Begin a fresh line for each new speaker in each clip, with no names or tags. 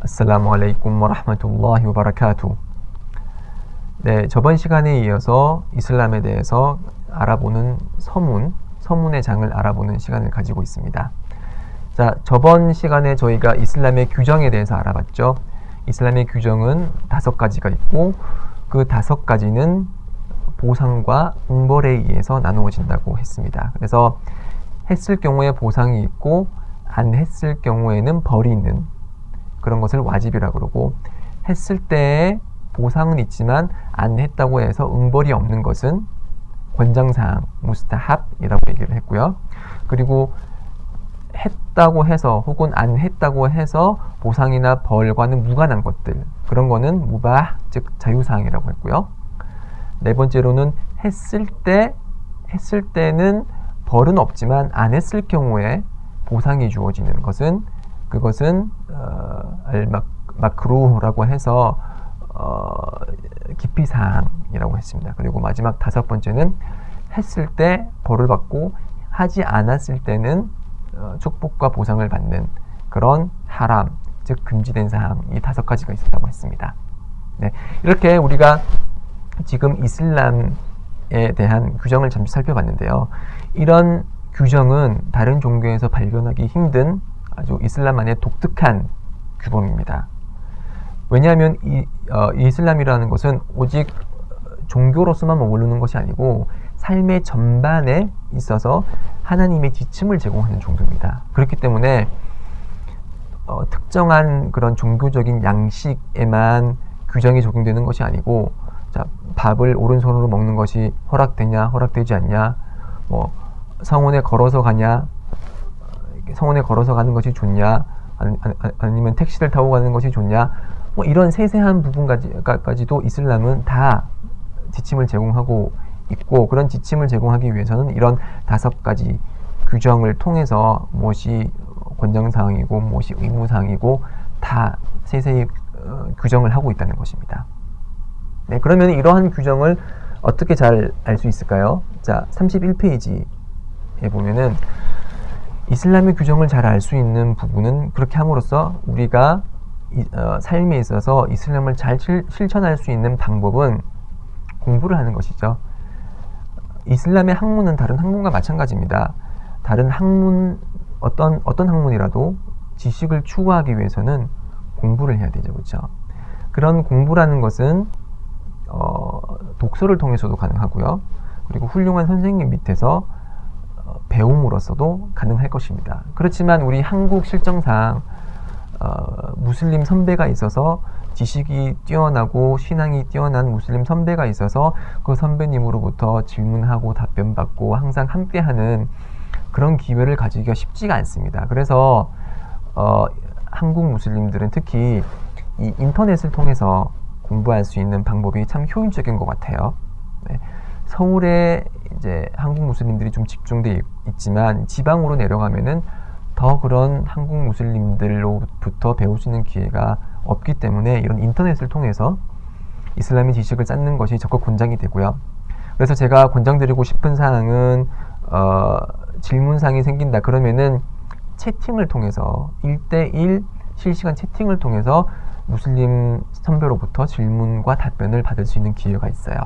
Assalamu alaikum wa rahmatullahi wa barakatuh. 네, 저번 시간에 이어서 이슬람에 대해서 알아보는 서문의 장을 알아보는 시간을 가지고 있습니다. 자, 저번 시간에 저희가 이슬람의 규정에 대해서 알아봤죠. 이슬람의 규정은 5가지가 있고 그 5가지는 보상과 웅벌에 의해서 나누어진다고 했습니다. 그래서 했을 경우에 보상이 있고 안 했을 경우에는 벌이 있는 그런 것을 와집이라고 그러고, 했을 때의 보상은 있지만 안 했다고 해서 응벌이 없는 것은 권장사항, 무스타합이라고 얘기를 했고요. 그리고 했다고 해서 혹은 안 했다고 해서 보상이나 벌과는 무관한 것들, 그런 거는 무바ህ, 즉 자유사항이라고 했고요. 네 번째로는 했을 때는 벌은 없지만 안 했을 경우에 보상이 주어지는 것은 그것은 마크루라고 해서 기피사항이라고 했습니다. 그리고 마지막 5번째는 했을 때 벌을 받고 하지 않았을 때는 축복과 보상을 받는 그런 하람, 즉 금지된 사항, 이 5가지가 있었다고 했습니다. 네, 이렇게 우리가 지금 이슬람에 대한 규정을 잠시 살펴봤는데요. 이런 규정은 다른 종교에서 발견하기 힘든 아주 이슬람만의 독특한 규범입니다. 왜냐하면 이슬람이라는 것은 오직 종교로서만 머무르는 것이 아니고 삶의 전반에 있어서 하나님의 지침을 제공하는 종교입니다. 그렇기 때문에 특정한 그런 종교적인 양식에만 규정이 적용되는 것이 아니고, 자, 밥을 오른손으로 먹는 것이 허락되냐 허락되지 않냐, 뭐 성원에 걸어서 가냐, 성원에 걸어서 가는 것이 좋냐, 아니면 택시를 타고 가는 것이 좋냐, 뭐 이런 세세한 부분까지도 이슬람은 다 지침을 제공하고 있고, 그런 지침을 제공하기 위해서는 이런 5가지 규정을 통해서 무엇이 권장사항이고 무엇이 의무사항이고 다 세세히 규정을 하고 있다는 것입니다. 네, 그러면 이러한 규정을 어떻게 잘 알 수 있을까요? 자, 31페이지에 보면은 이슬람의 규정을 잘 알 수 있는 부분은, 그렇게 함으로써 우리가 삶에 있어서 이슬람을 잘 실천할 수 있는 방법은 공부를 하는 것이죠. 이슬람의 학문은 다른 학문과 마찬가지입니다. 다른 학문, 어떤 학문이라도 지식을 추구하기 위해서는 공부를 해야 되죠. 그렇죠? 그런 공부라는 것은 독서를 통해서도 가능하고요. 그리고 훌륭한 선생님 밑에서 배움으로써도 가능할 것입니다. 그렇지만 우리 한국 실정상 무슬림 선배가 있어서, 지식이 뛰어나고 신앙이 뛰어난 무슬림 선배가 있어서 그 선배님으로부터 질문하고 답변받고 항상 함께하는 그런 기회를 가지기가 쉽지가 않습니다. 그래서 한국 무슬림들은 특히 이 인터넷을 통해서 공부할 수 있는 방법이 참 효율적인 것 같아요. 네. 서울에 이제 한국 무슬림들이 좀 집중돼 있지만 지방으로 내려가면은 더 그런 한국 무슬림들로부터 배울 수 있는 기회가 없기 때문에 이런 인터넷을 통해서 이슬람의 지식을 쌓는 것이 적극 권장이 되고요. 그래서 제가 권장드리고 싶은 사항은 질문사항이 생긴다 그러면은 채팅을 통해서 1대1 실시간 채팅을 통해서 무슬림 선배로부터 질문과 답변을 받을 수 있는 기회가 있어요.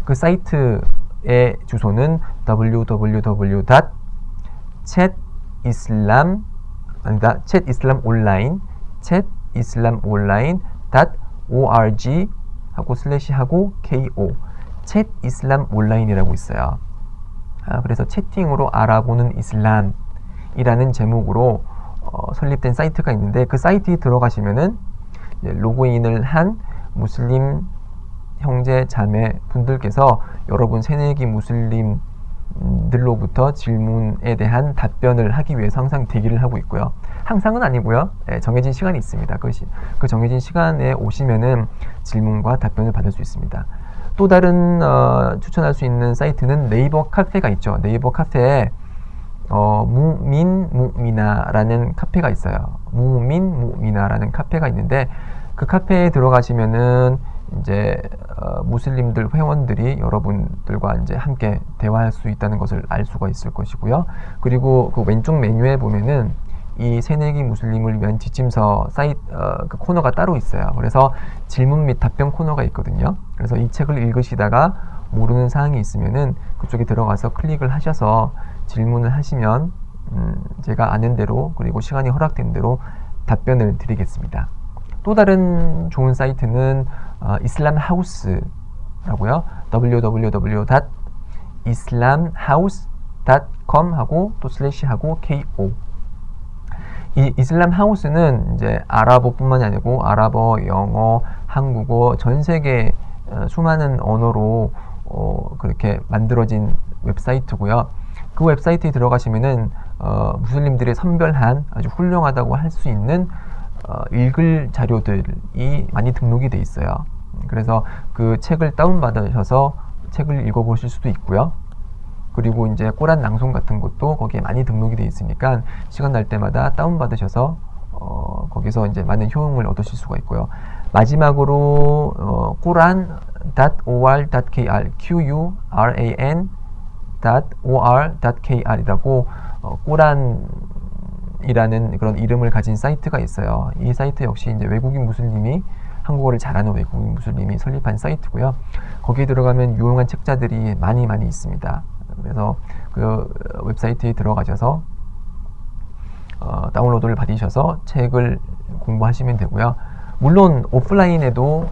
그 사이트의 주소는 chatIslamOnline.org 하고 슬래시하고 ko chatIslamOnline이라고 있어요. 그래서 채팅으로 알아보는 이슬람이라는 제목으로 설립된 사이트가 있는데, 그 사이트에 들어가시면은 로그인을 한 무슬림 형제 자매 분들께서 여러분 새내기 무슬림들로부터 질문에 대한 답변을 하기 위해서 항상 대기를 하고 있고요. 항상은 아니고요. 정해진 시간이 있습니다. 그 정해진 시간에 오시면은 질문과 답변을 받을 수 있습니다. 또 다른 추천할 수 있는 사이트는 네이버 카페가 있죠. 네이버 카페에 무민무미나라는 카페가 있어요. 무민무미나라는 카페가 있는데, 그 카페에 들어가시면은 이제 무슬림들 회원들이 여러분들과 이제 함께 대화할 수 있다는 것을 알 수가 있을 것이고요. 그리고 그 왼쪽 메뉴에 보면은 이 새내기 무슬림을 위한 지침서 사이트 그 코너가 따로 있어요. 그래서 질문 및 답변 코너가 있거든요. 그래서 이 책을 읽으시다가 모르는 사항이 있으면은 그쪽에 들어가서 클릭을 하셔서 질문을 하시면 제가 아는 대로 그리고 시간이 허락된 대로 답변을 드리겠습니다. 또 다른 좋은 사이트는 이슬람하우스라고요. www.islamhouse.com 하고 또 슬래시 하고 ko. 이 이슬람 하우스는 이제 아랍어뿐만이 아니고 아랍어, 영어, 한국어 전 세계 수많은 언어로 그렇게 만들어진 웹사이트고요. 그 웹사이트에 들어가시면은 무슬림들의 선별한 아주 훌륭하다고 할 수 있는 읽을 자료들이 많이 등록이 돼 있어요. 그래서 그 책을 다운받으셔서 책을 읽어보실 수도 있고요. 그리고 이제 꼬란 낭송 같은 것도 거기에 많이 등록이 돼 있으니까 시간 날 때마다 다운받으셔서 거기서 이제 많은 효용을 얻으실 수가 있고요. 마지막으로 quran.or.kr quran.or.kr이라고 꼬란이라는 그런 이름을 가진 사이트가 있어요. 이 사이트 역시 이제 외국인 무슬림이 한국어를 잘하는 외국인 무슬림이 설립한 사이트고요. 거기에 들어가면 유용한 책자들이 많이 있습니다. 그래서 그 웹사이트에 들어가셔서 다운로드를 받으셔서 책을 공부하시면 되고요. 물론 오프라인에도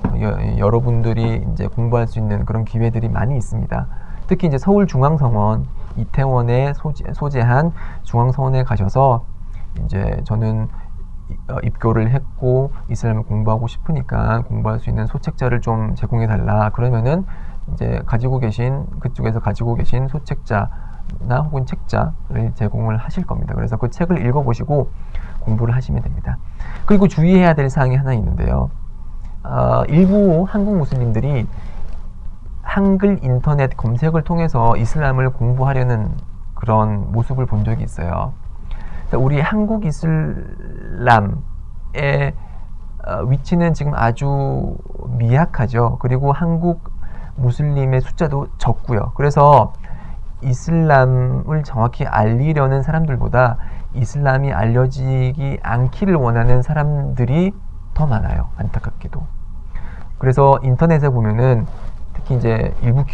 여러분들이 이제 공부할 수 있는 그런 기회들이 많이 있습니다. 특히 이제 서울중앙성원, 이태원에 소재한 중앙성원에 가셔서 이제 저는 입교를 했고 이슬람을 공부하고 싶으니까 공부할 수 있는 소책자를 좀 제공해 달라. 그러면은 이제 그쪽에서 가지고 계신 소책자나 혹은 책자를 제공을 하실 겁니다. 그래서 그 책을 읽어보시고 공부를 하시면 됩니다. 그리고 주의해야 될 사항이 하나 있는데요. 일부 한국 무슬림들이 한글 인터넷 검색을 통해서 이슬람을 공부하려는 그런 모습을 본 적이 있어요. 우리 한국 이슬람의 위치는 지금 아주 미약하죠. 그리고 한국 무슬림의 숫자도 적고요. 그래서 이슬람을 정확히 알리려는 사람들보다 이슬람이 알려지기 않기를 원하는 사람들이 더 많아요. 안타깝게도. 그래서 인터넷에 보면은 특히 이제 일부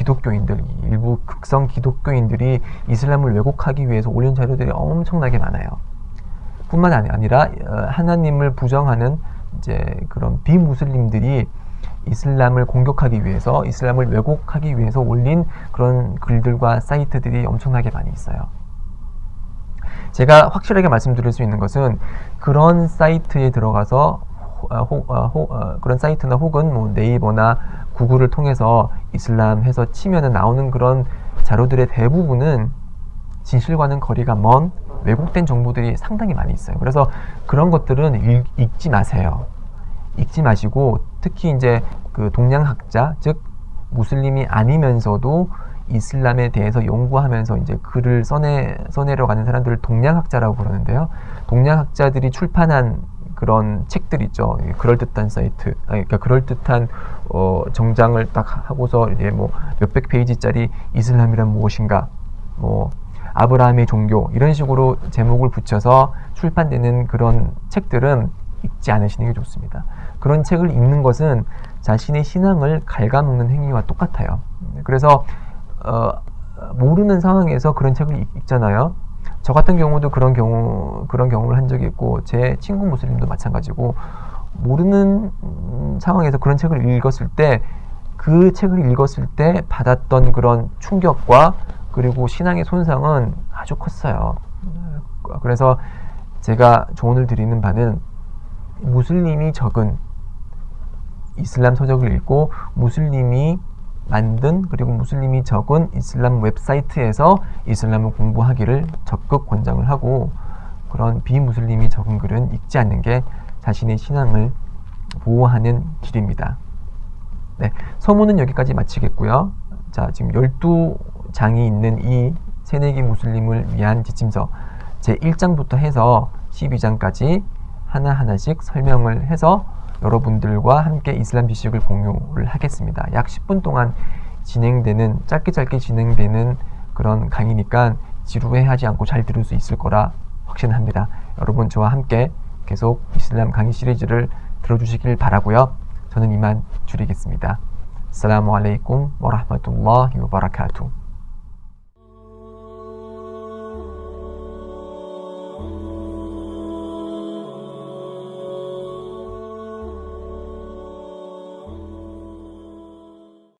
극성 기독교인들이 이슬람을 왜곡하기 위해서 올린 자료들이 엄청나게 많아요. 뿐만 아니라 하나님을 부정하는 이제 그런 비무슬림들이 이슬람을 공격하기 위해서, 이슬람을 왜곡하기 위해서 올린 그런 글들과 사이트들이 엄청나게 많이 있어요. 제가 확실하게 말씀드릴 수 있는 것은 그런 사이트에 들어가서 그런 사이트나 혹은 뭐 네이버나 구글을 통해서 이슬람 해서 치면은 나오는 그런 자료들의 대부분은 진실과는 거리가 먼 왜곡된 정보들이 상당히 많이 있어요. 그래서 그런 것들은 읽지 마세요. 읽지 마시고 특히 이제 그 동양학자, 즉 무슬림이 아니면서도 이슬람에 대해서 연구하면서 이제 글을 써내려 가는 사람들을 동양학자라고 부르는데요. 동양학자들이 출판한 그런 책들 있죠. 그럴듯한 사이트, 그러니까 그럴듯한 정장을 딱 하고서 이제 뭐 몇백 페이지짜리 이슬람이란 무엇인가, 뭐 아브라함의 종교 이런 식으로 제목을 붙여서 출판되는 그런 책들은 읽지 않으시는 게 좋습니다. 그런 책을 읽는 것은 자신의 신앙을 갉아먹는 행위와 똑같아요. 그래서 모르는 상황에서 그런 책을 읽잖아요. 저 같은 경우도 그런 경험을 한 적이 있고 제 친구 무슬림도 마찬가지고 모르는 상황에서 그런 책을 읽었을 때 그 책을 읽었을 때 받았던 그런 충격과 그리고 신앙의 손상은 아주 컸어요. 그래서 제가 조언을 드리는 바는 무슬림이 적은 이슬람 서적을 읽고 무슬림이 만든 그리고 무슬림이 적은 이슬람 웹사이트에서 이슬람을 공부하기를 적극 권장을 하고 그런 비무슬림이 적은 글은 읽지 않는 게 자신의 신앙을 보호하는 길입니다. 네, 서문은 여기까지 마치겠고요. 자, 지금 12장이 있는 이 새내기 무슬림을 위한 지침서 제1장부터 해서 12장까지 하나하나씩 설명을 해서 여러분들과 함께 이슬람 지식을 공유를 하겠습니다. 약 10분 동안 짧게 진행되는 그런 강의니까 지루해하지 않고 잘 들을 수 있을 거라 확신합니다. 여러분 저와 함께 계속 이슬람 강의 시리즈를 들어주시길 바라고요. 저는 이만 줄이겠습니다. 아스살라무 알레이쿰 워라흐마투ல்லா히 와바라카투.